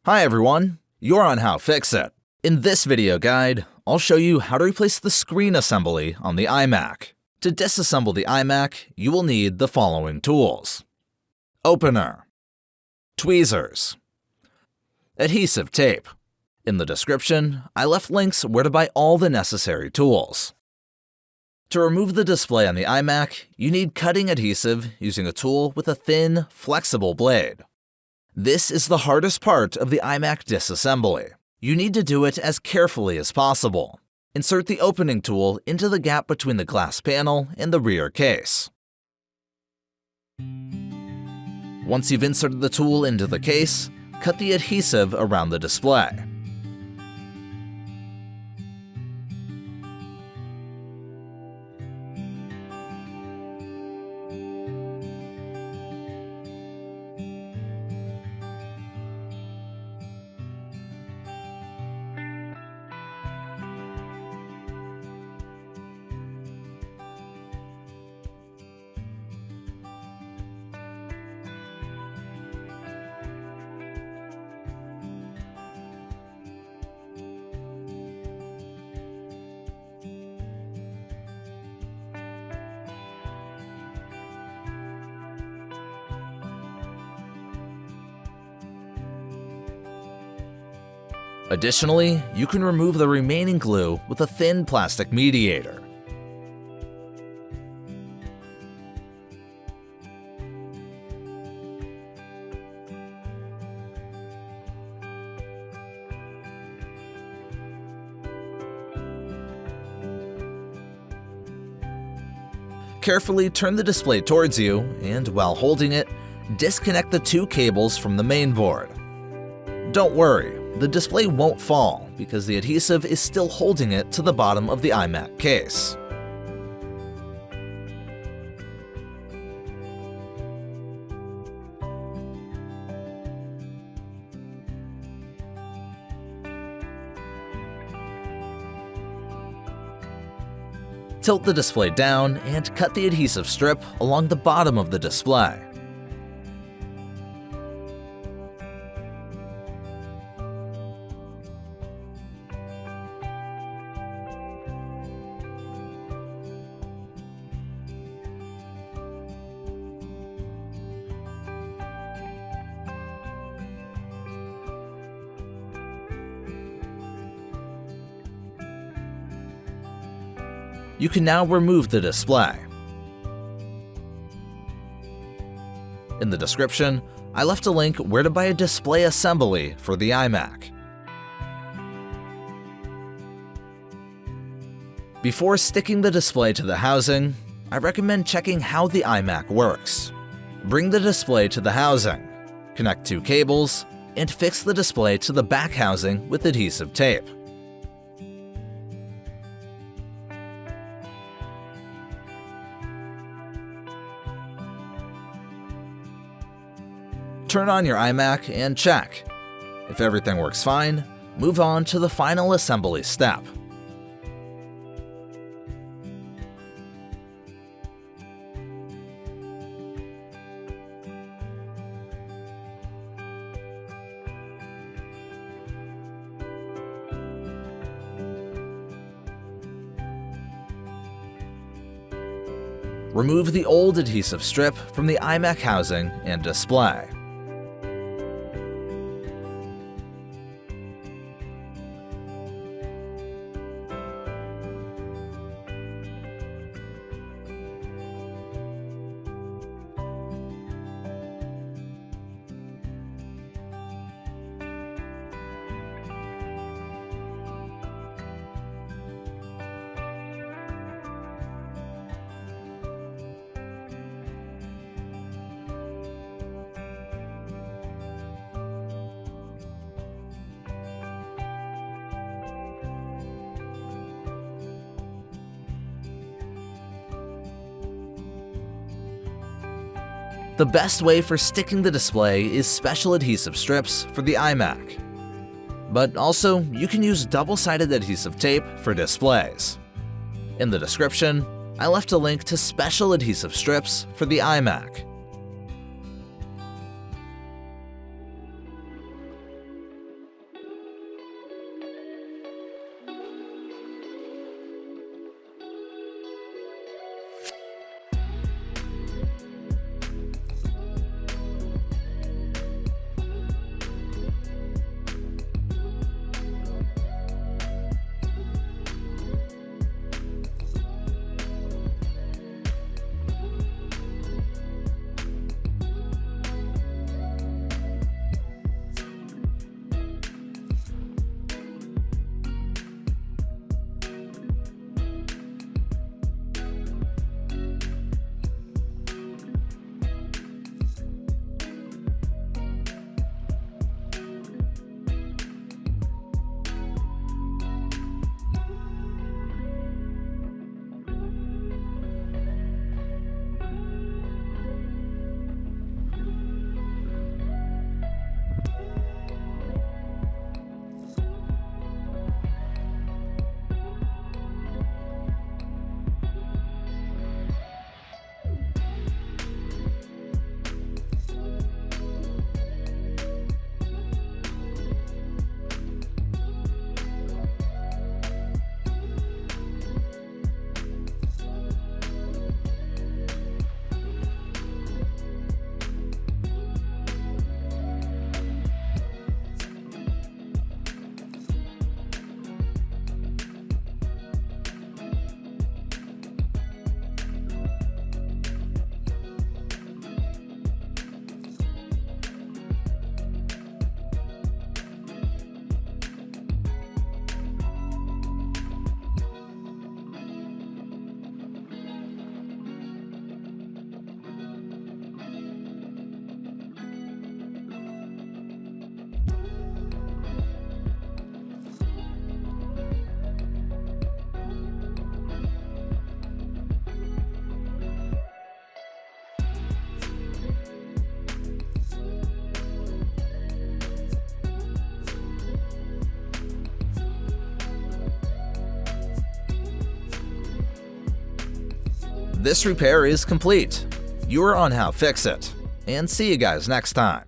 Hi everyone, you're on How-FixIT. In this video guide, I'll show you how to replace the screen assembly on the iMac. To disassemble the iMac, you will need the following tools: opener, tweezers, adhesive tape. In the description, I left links where to buy all the necessary tools. To remove the display on the iMac, you need cutting adhesive using a tool with a thin, flexible blade. This is the hardest part of the iMac disassembly. You need to do it as carefully as possible. Insert the opening tool into the gap between the glass panel and the rear case. Once you've inserted the tool into the case, cut the adhesive around the display. Additionally, you can remove the remaining glue with a thin plastic mediator. Carefully turn the display towards you, and while holding it, disconnect the two cables from the main board. Don't worry, the display won't fall because the adhesive is still holding it to the bottom of the iMac case. Tilt the display down and cut the adhesive strip along the bottom of the display. You can now remove the display. In the description, I left a link where to buy a display assembly for the iMac. Before sticking the display to the housing, I recommend checking how the iMac works. Bring the display to the housing, connect two cables, and fix the display to the back housing with adhesive tape. Turn on your iMac and check. If everything works fine, move on to the final assembly step. Remove the old adhesive strip from the iMac housing and display. The best way for sticking the display is special adhesive strips for the iMac. But also, you can use double-sided adhesive tape for displays. In the description, I left a link to special adhesive strips for the iMac. This repair is complete. You are on How-FixIT, and see you guys next time.